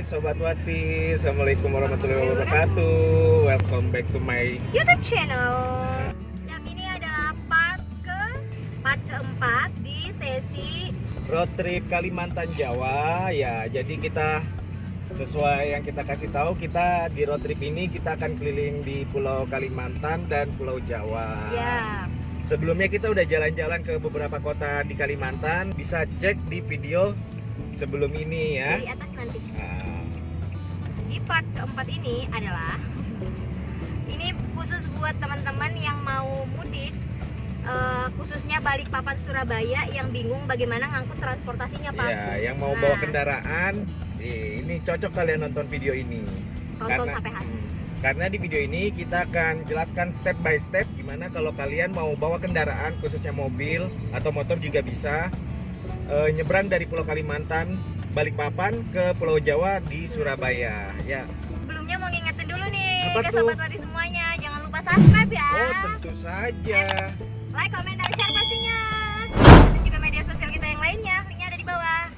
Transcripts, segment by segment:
Sobat Wati, Assalamualaikum warahmatullahi wabarakatuh. Welcome back to my YouTube channel. Yang ini adalah part keempat di sesi road trip Kalimantan Jawa. Ya, jadi kita sesuai yang kita kasih tahu, kita di road trip ini kita akan keliling di Pulau Kalimantan dan Pulau Jawa. ya. Sebelumnya kita udah jalan-jalan ke beberapa kota di Kalimantan. Bisa cek di video sebelum ini ya. Di atas nanti. Nah, Di part keempat ini adalah ini khusus buat teman-teman yang mau mudik, khususnya Balikpapan Surabaya yang bingung bagaimana ngangkut transportasinya, Pak. ya, yang mau bawa kendaraan, ini cocok kalian nonton video ini. Tonton sampai habis. Karena di video ini kita akan jelaskan step by step gimana kalau kalian mau bawa kendaraan, khususnya mobil atau motor juga bisa, nyebrang dari Pulau Kalimantan, Balikpapan ke Pulau Jawa di Surabaya. Ya. Sebelumnya mau ngingetin dulu nih Apa ke tuh? Sobat Wati semuanya, jangan lupa subscribe ya. Oh, tentu saja. Like, comment, dan share pastinya. Dan juga media sosial kita yang lainnya, linknya ada di bawah.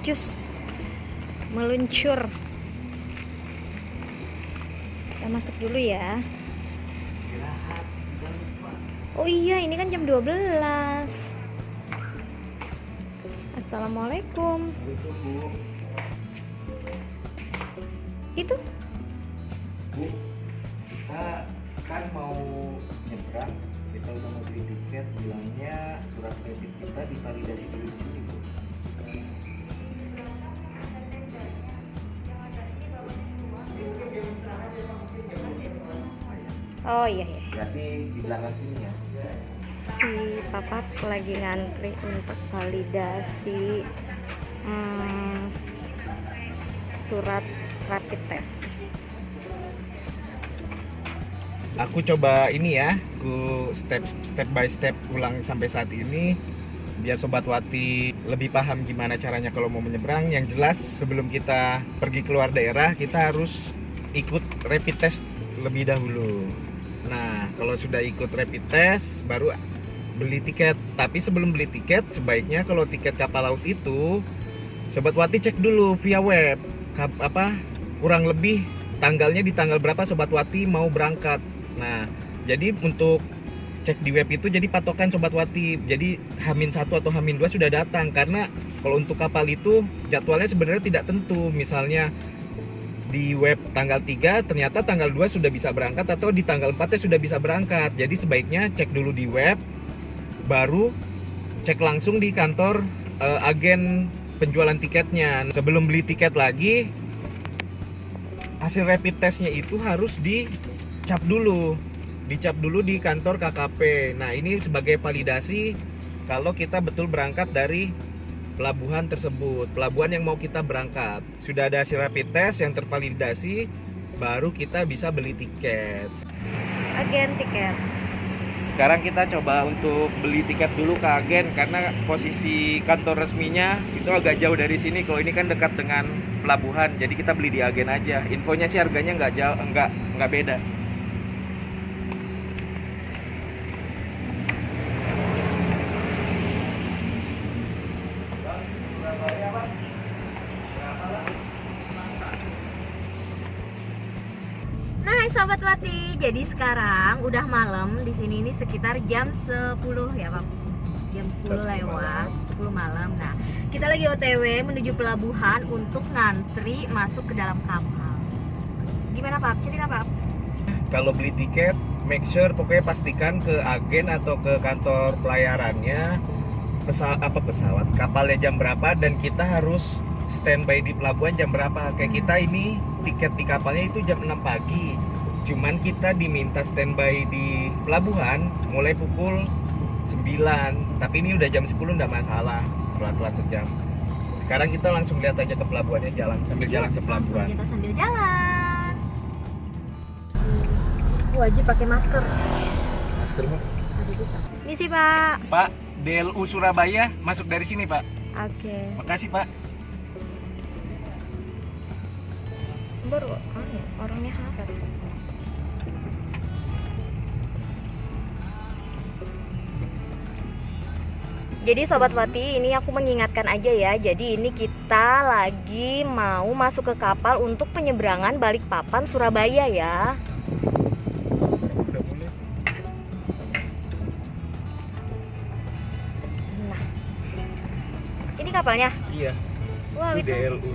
Cus meluncur. Kita masuk dulu ya. Oh iya, ini kan jam 12. Assalamualaikum. Itu Bu, kita kan mau nyebrang, kita udah mau beli tiket, bilangnya surat kredit kita divalidasi dulu di sini, Bu. oh iya ya. Berarti di belakang sini ya. Si Papap lagi ngantri untuk validasi surat rapid test. Aku coba ini ya, aku step by step ulang sampai saat ini biar Sobat Wati lebih paham gimana caranya kalau mau menyeberang. Yang jelas sebelum kita pergi keluar daerah kita harus ikut rapid test lebih dahulu. Nah, kalau sudah ikut rapid test baru beli tiket. Tapi sebelum beli tiket sebaiknya kalau tiket kapal laut itu Sobat Wati cek dulu via web kurang lebih tanggalnya di tanggal berapa Sobat Wati mau berangkat. Nah, jadi untuk cek di web itu jadi patokan Sobat Wati. Jadi H-1 atau H-2 sudah datang. Karena kalau untuk kapal itu jadwalnya sebenarnya tidak tentu. Misalnya di web tanggal 3 ternyata tanggal 2 sudah bisa berangkat, atau di tanggal 4 sudah bisa berangkat. Jadi sebaiknya cek dulu di web, baru cek langsung di kantor agen penjualan tiketnya. Sebelum beli tiket lagi, hasil rapid testnya itu harus dicap dulu di kantor KKP. Nah, ini sebagai validasi kalau kita betul berangkat dari pelabuhan tersebut, pelabuhan yang mau kita berangkat. Sudah ada hasil rapid test yang tervalidasi, baru kita bisa beli tiket. Agen tiket. Sekarang kita coba untuk beli tiket dulu ke agen, karena posisi kantor resminya itu agak jauh dari sini. Kalau ini kan dekat dengan pelabuhan, jadi kita beli di agen aja. Infonya sih harganya nggak jauh, nggak beda. Nah, Sobat Wati, jadi sekarang udah malam di sini, ini sekitar jam 10 ya, Pak. Jam 10 lewat, 10 malam. Nah, kita lagi OTW menuju pelabuhan untuk ngantri masuk ke dalam kapal. Gimana, Pak? Cerita, Pak. Kalau beli tiket, make sure pokoknya pastikan ke agen atau ke kantor pelayarannya pesawat kapalnya jam berapa, dan kita harus standby di pelabuhan jam berapa. Kayak kita ini tiket di kapalnya itu jam 6 pagi, cuman kita diminta standby di pelabuhan mulai pukul 9, tapi ini udah jam 10 nggak masalah, telat sejam. Sekarang kita langsung lihat aja ke pelabuhannya, sambil jalan ke pelabuhan. Kita sambil jalan. Wajib pakai masker. Masker mah? Ini sih Pak. Pak, DLU Surabaya masuk dari sini, Pak. Oke. Makasih, Pak. Baru orangnya harap. Jadi Sobat Wati, ini aku mengingatkan aja ya. Jadi ini kita lagi mau masuk ke kapal untuk penyeberangan Balikpapan Surabaya ya. Udah mulai. Nah, ini kapalnya. Iya. Wow, Itu itu DLU.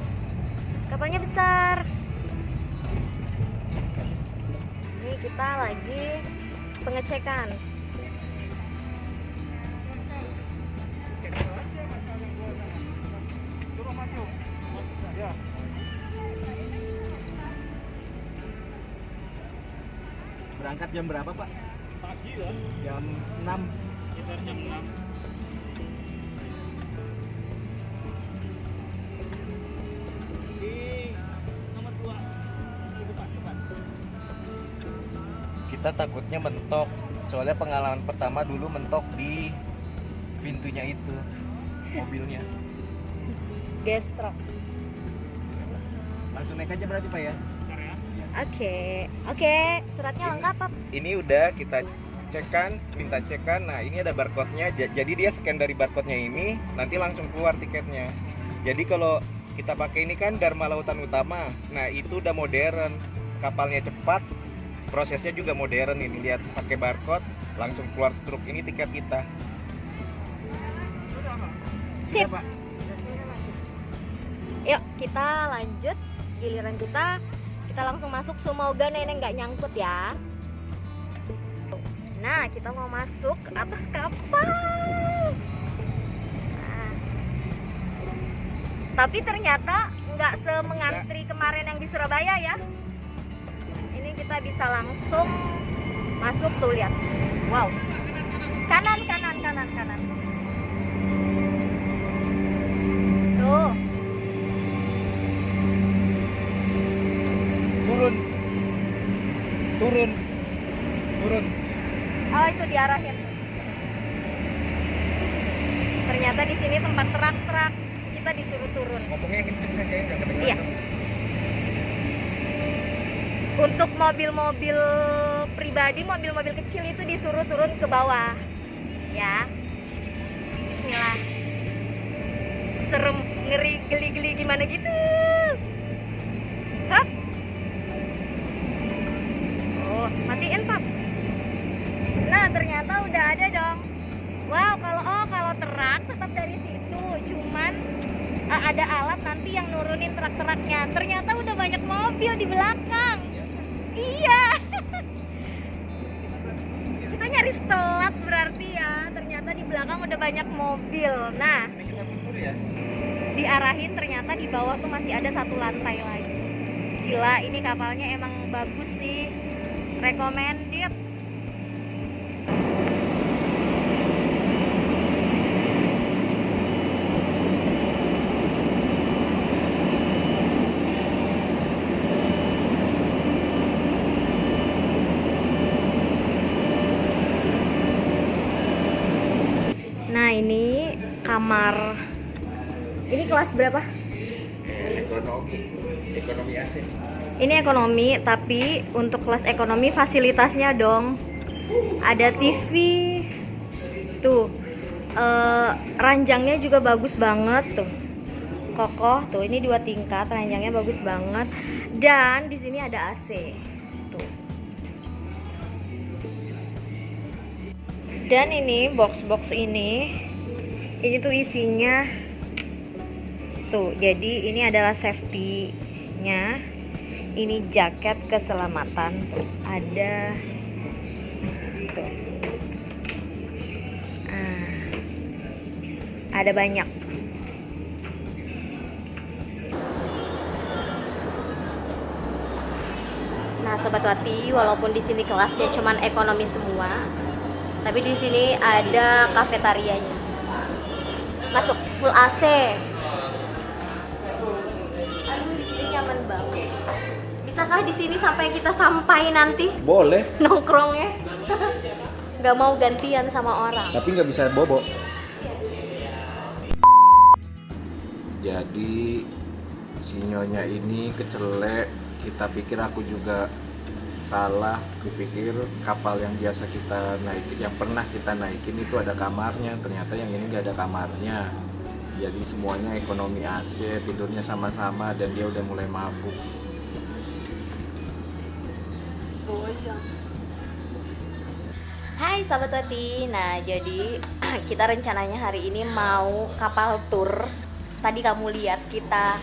kapalnya besar. Ini kita lagi pengecekan. Berangkat jam berapa, Pak? Pagi lah. Jam 6. Sekitar jam 6. Nomor 2. Depan. Kita takutnya mentok. Soalnya pengalaman pertama dulu mentok di pintunya itu mobilnya. Gesrok. Langsung naik aja berarti, Pak ya? Oke, suratnya lengkap Pak. Ini udah kita cekan, minta cekan. Nah, ini ada barcode-nya. Jadi dia scan dari barcode-nya ini, nanti langsung keluar tiketnya. Jadi kalau kita pakai ini kan Dharma Lautan Utama. Nah, itu udah modern. Kapalnya cepat, prosesnya juga modern ini. Lihat, pakai barcode, langsung keluar struk. Ini tiket kita. Sip. Iya, Pak. Yuk, kita lanjut. Giliran kita langsung masuk. Semoga nenek nggak nyangkut ya. Nah, kita mau masuk ke atas kapal. Nah. Tapi ternyata nggak semengantri kemarin yang di Surabaya ya. Ini kita bisa langsung masuk tuh, lihat. Wow. Kanan. Tuh. Turun. Oh, itu diarahin. Ternyata di sini tempat truk-truk. Terus kita disuruh turun. Ngomongnya kenceng saja ya, jangan kedengeran. Iya. Untuk mobil-mobil pribadi, mobil-mobil kecil itu disuruh turun ke bawah. Ya. Bismillah. Serem, ngeri, geli-geli gimana gitu. Hap. Oh, matiin, Pap. Nah, ternyata udah ada dong. Wow, kalau truk tetap dari situ. Cuman ada alat nanti yang nurunin truk-truknya. Ternyata udah banyak mobil di belakang. Iya. Kita nyaris telat berarti ya. Ternyata di belakang udah banyak mobil. Nah, Ini kita mundur ya. diarahin ternyata di bawah tuh masih ada satu lantai lagi. Gila, ini kapalnya emang bagus sih. Recommended. Nah, ini kamar. Ini kelas berapa? Ekonomi AC. Ini ekonomi, tapi untuk kelas ekonomi fasilitasnya dong. Ada TV. Tuh. Ranjangnya juga bagus banget tuh. Kokoh tuh, ini 2 tingkat, ranjangnya bagus banget. Dan di sini ada AC. Tuh. Dan ini box-box ini tuh isinya tuh. Jadi ini adalah safety-nya. Ini jaket keselamatan tuh. Ada tuh. Ada banyak. Nah, Sobat Wati, walaupun di sini kelasnya cuman ekonomi semua, tapi di sini ada kafetarianya. Masuk full AC. Aduh, di sini nyaman banget. Bisakah di sini sampai kita sampai nanti Boleh. nongkrongnya? nggak mau gantian sama orang. Tapi nggak bisa bobo. Jadi si nyonya ini kecelek, kita pikir aku juga salah, kupikir kapal yang biasa kita naikin, yang pernah kita naikin itu ada kamarnya, ternyata yang ini nggak ada kamarnya. Jadi semuanya ekonomi AC, tidurnya sama-sama dan dia udah mulai mabuk. Oh iya. Hai Sahabat Wati, nah jadi kita rencananya hari ini mau kapal tour. Tadi kamu lihat kita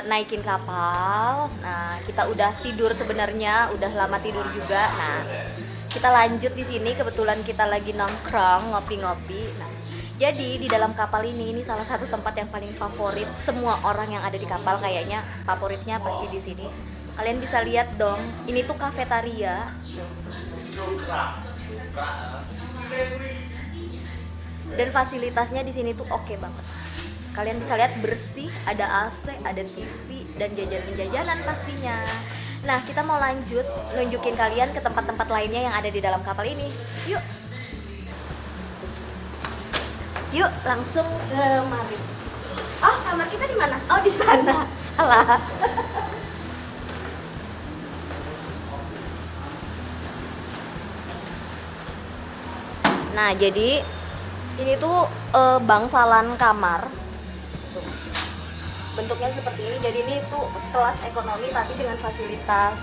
naikin kapal. Nah, kita udah tidur sebenarnya, udah lama tidur juga. Nah, kita lanjut di sini. Kebetulan kita lagi nongkrong, ngopi-ngopi. Nah, jadi di dalam kapal ini salah satu tempat yang paling favorit semua orang yang ada di kapal, kayaknya favoritnya pasti di sini. Kalian bisa lihat dong, ini tuh kafetaria. Dan fasilitasnya di sini tuh oke banget. Kalian bisa lihat bersih, ada AC, ada TV, dan jajanan-jajanan pastinya. Nah, kita mau lanjut nunjukin kalian ke tempat-tempat lainnya yang ada di dalam kapal ini. Yuk! Yuk, langsung ke mari. Oh, kamar kita di mana? Oh, di sana. Salah. Nah, jadi ini tuh bangsalan kamar. Bentuknya seperti ini, jadi ini tuh kelas ekonomi tapi dengan fasilitas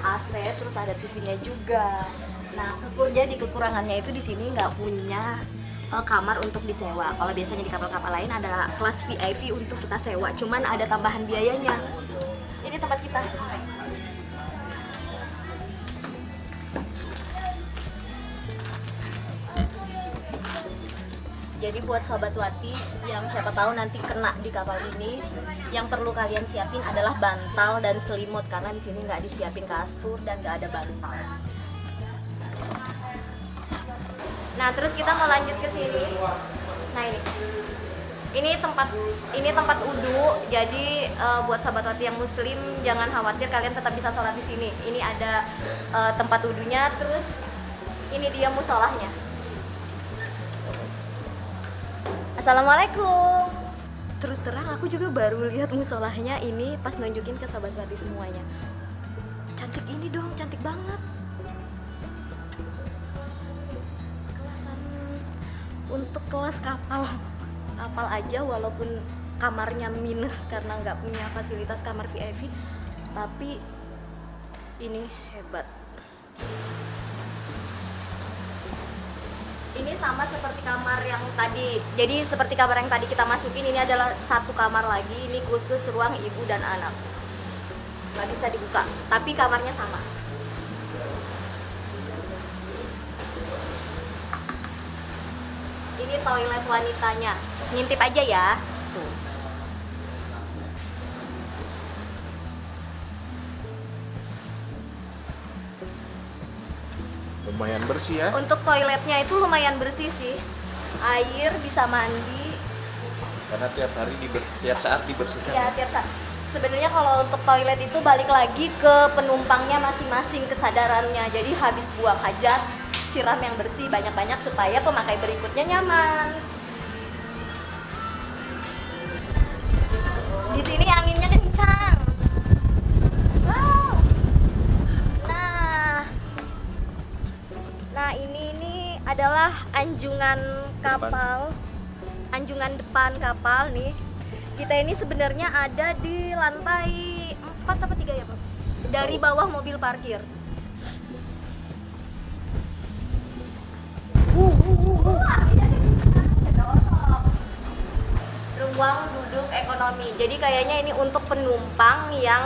AC, terus ada TV-nya juga. Nah, jadi kekurangannya itu di sini nggak punya kamar untuk disewa. Kalau biasanya di kapal-kapal lain ada kelas VIP untuk kita sewa, cuman ada tambahan biayanya. Ini tempat kita. Jadi buat Sobat Wati yang siapa tahu nanti kena di kapal ini, yang perlu kalian siapin adalah bantal dan selimut, karena di sini nggak disiapin kasur dan nggak ada bantal. Nah, terus kita mau lanjut ke sini. Nah, ini tempat wudu. Jadi buat Sobat Wati yang muslim jangan khawatir, kalian tetap bisa sholat di sini. Ini ada tempat wudunya, terus ini dia musolahnya. Assalamualaikum. Terus terang aku juga baru lihat musolahnya ini pas nunjukin ke Sobat Wati semuanya. Cantik ini dong, cantik banget. Kelasan untuk kelas kapal aja, walaupun kamarnya minus karena nggak punya fasilitas kamar VIP, tapi ini hebat. Ini sama seperti kamar yang tadi. Jadi seperti kamar yang tadi kita masukin, ini adalah satu kamar lagi. Ini khusus ruang ibu dan anak. Nggak bisa dibuka, tapi kamarnya sama. Ini toilet wanitanya. Ngintip aja ya. Tuh. Lumayan bersih ya. Untuk toiletnya itu lumayan bersih sih. Air bisa mandi. Karena tiap hari tiap saat dibersihkan. Ya, tiap saat. Sebenarnya kalau untuk toilet itu balik lagi ke penumpangnya masing-masing kesadarannya. Jadi habis buang hajat, siram yang bersih banyak-banyak supaya pemakai berikutnya nyaman. Di sini anginnya kencang. Wow. Nah, ini adalah anjungan kapal. Anjungan depan kapal nih. Kita ini sebenarnya ada di lantai 4 atau 3 ya, Pak? Dari bawah mobil parkir. Ruang duduk ekonomi. Jadi kayaknya ini untuk penumpang yang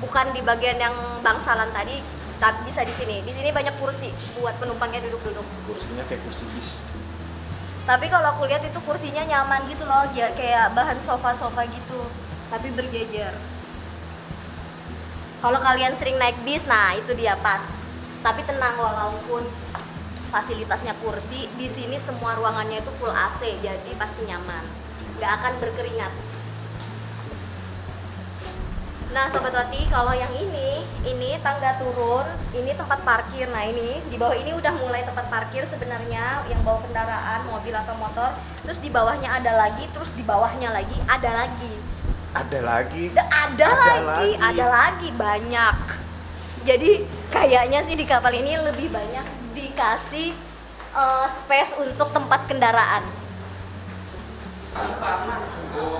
bukan di bagian yang bangsalan tadi, tapi bisa di sini. Di sini banyak kursi buat penumpangnya duduk-duduk. Kursinya kayak kursi bis. Tapi kalau aku lihat itu kursinya nyaman gitu loh, ya kayak bahan sofa-sofa gitu, tapi berjejer. Kalau kalian sering naik bis, nah itu dia pas. Tapi tenang, walaupun fasilitasnya kursi, di sini semua ruangannya itu full AC, jadi pasti nyaman, nggak akan berkeringat. Nah, Sobat Wati, kalau yang ini tangga turun, ini tempat parkir. Nah, ini di bawah ini udah mulai tempat parkir sebenarnya yang bawa kendaraan, mobil atau motor. Terus di bawahnya ada lagi, terus di bawahnya lagi ada lagi. Ada lagi. Ada lagi banyak. Jadi kayaknya sih di kapal ini lebih banyak dikasih space untuk tempat kendaraan.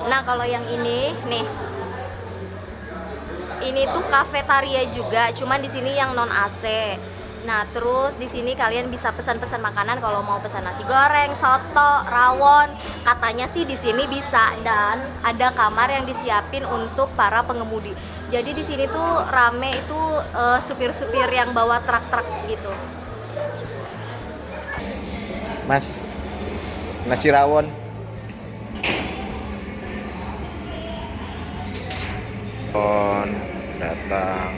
Nah, kalau yang ini nih, ini tuh kafetaria juga, cuman di sini yang non AC. Nah, terus di sini kalian bisa pesan-pesan makanan kalau mau pesan nasi goreng, soto, rawon. Katanya sih di sini bisa, dan ada kamar yang disiapin untuk para pengemudi. Jadi di sini tuh rame itu supir-supir yang bawa truk-truk gitu. Mas, nasi rawon. Datang.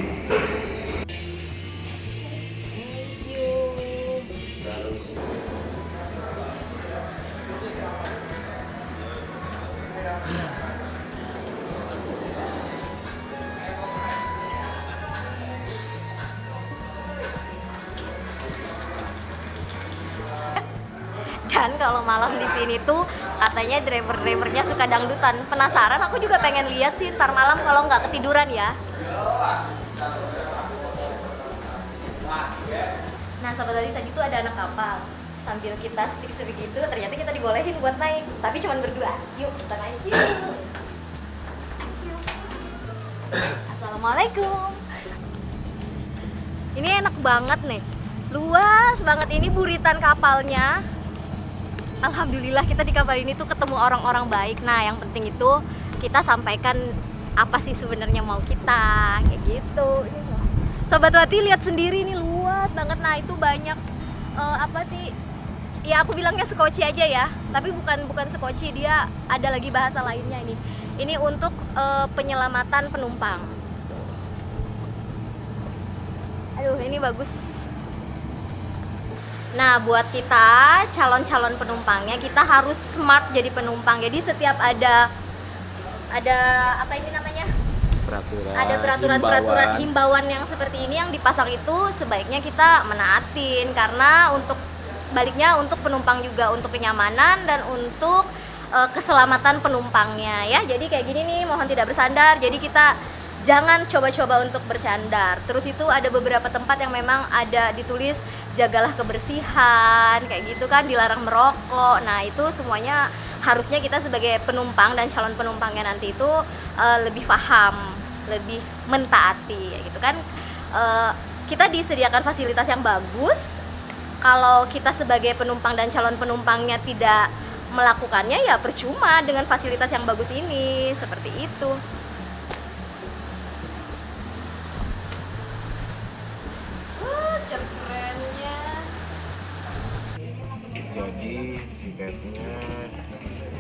Thank you. Dan kalau malam di sini tuh katanya driver-drivernya suka dangdutan. Penasaran, aku juga pengen lihat sih ntar malam kalau nggak ketiduran ya. Nah, Sobat Wati, tadi tuh ada anak kapal. Sambil kita speak-speak gitu, ternyata kita dibolehin buat naik. Tapi cuma berdua. Yuk, kita naik. Yuk. Assalamualaikum. Ini enak banget nih. Luas banget, ini buritan kapalnya. Alhamdulillah kita di kapal ini tuh ketemu orang-orang baik. Nah, yang penting itu kita sampaikan apa sih sebenarnya mau kita, kayak gitu. Sobat Wati, lihat sendiri, ini luas banget. Nah, itu banyak apa sih? Ya aku bilangnya sekoci aja ya, tapi bukan sekoci, dia ada lagi bahasa lainnya ini. Ini untuk penyelamatan penumpang. Aduh, ini bagus. Nah, buat kita calon-calon penumpangnya, kita harus smart jadi penumpang. Jadi setiap ada apa ini namanya? Ada peraturan himbauan yang seperti ini yang dipasang itu sebaiknya kita menaatin, karena untuk baliknya untuk penumpang juga, untuk kenyamanan dan untuk keselamatan penumpangnya ya. Jadi kayak gini nih, mohon tidak bersandar. Jadi kita jangan coba-coba untuk bersandar. Terus itu ada beberapa tempat yang memang ada ditulis jagalah kebersihan, kayak gitu kan, dilarang merokok. Nah, itu semuanya harusnya kita sebagai penumpang dan calon penumpangnya nanti itu lebih paham, lebih mentaati, gitu kan. Kita disediakan fasilitas yang bagus. Kalau kita sebagai penumpang dan calon penumpangnya tidak melakukannya, ya percuma dengan fasilitas yang bagus ini, seperti itu. Kerennya. Jadi tiketnya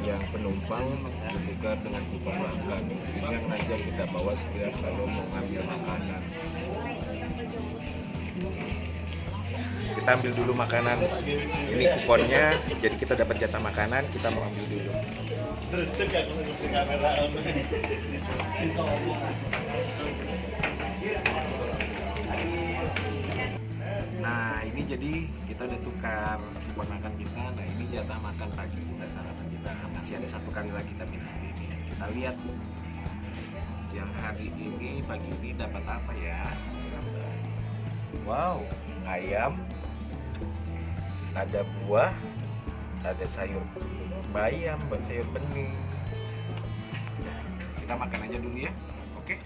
yang penumpang ditukar dengan kupon makan. Ini yang nanti yang kita bawa setiap kalau mau ngambil makanan. Kita ambil dulu makanan. Ini kuponnya, jadi kita dapat jatah makanan, kita mau ambil dulu. Nah, ini jadi kita udah tukar kupon makan kita. Nah, ini jatah makan pagi kita, sarapan kita. Masih ada satu kali lagi tapi nanti ini kita lihat yang hari ini, pagi ini dapat apa ya. Wow, ayam, ada buah, ada sayur bayam, sayur bening. Kita makan aja dulu ya. Oke.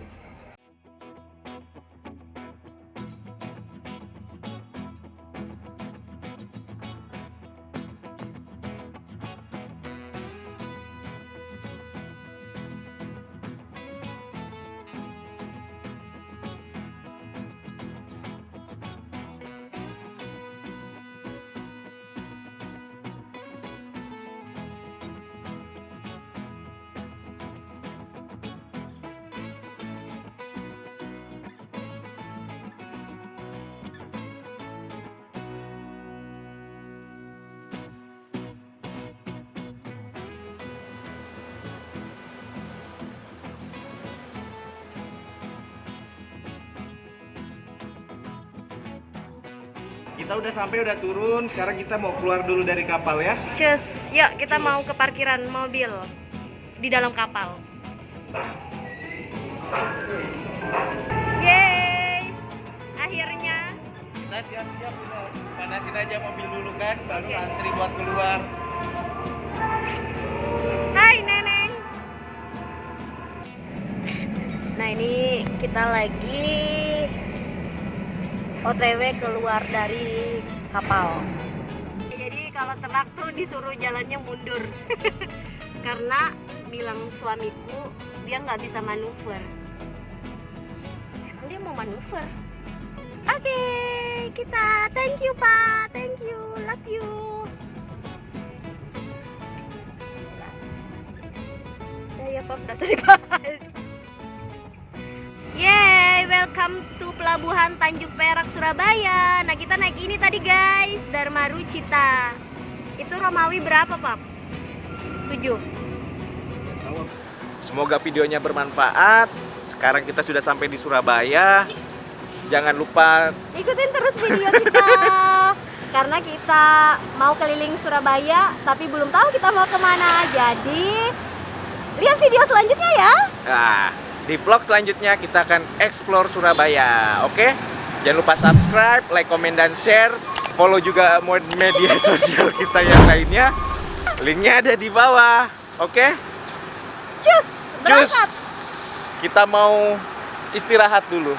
Kita udah sampai, udah turun. Sekarang kita mau keluar dulu dari kapal ya. Cus, yuk kita mau ke parkiran mobil di dalam kapal. Yeay, akhirnya. Kita siap-siap udah panasin aja mobil dulu kan, baru antri buat keluar. Hai Neneng. Nah ini kita lagi OTW keluar dari kapal. Jadi kalau ternak tuh disuruh jalannya mundur karena bilang suamiku dia nggak bisa manuver. Emang dia mau manuver? Oke, kita thank you Pak, thank you, love you. Ya Pak, udah dibahas. Yeay, welcome to Pelabuhan Tanjung Perak, Surabaya. Nah kita naik ini tadi guys, Dharma Rucita. Itu Romawi berapa Pak? 7. Semoga videonya bermanfaat. Sekarang kita sudah sampai di Surabaya. Jangan lupa Ikutin terus video kita. Karena kita mau keliling Surabaya, tapi belum tahu kita mau kemana. Jadi lihat video selanjutnya ya. di vlog selanjutnya kita akan explore Surabaya. Oke? Jangan lupa subscribe, like, komen, dan share. Follow juga media sosial kita yang lainnya. Linknya ada di bawah. Oke? Cus, Cus. berangkat. Kita mau istirahat dulu.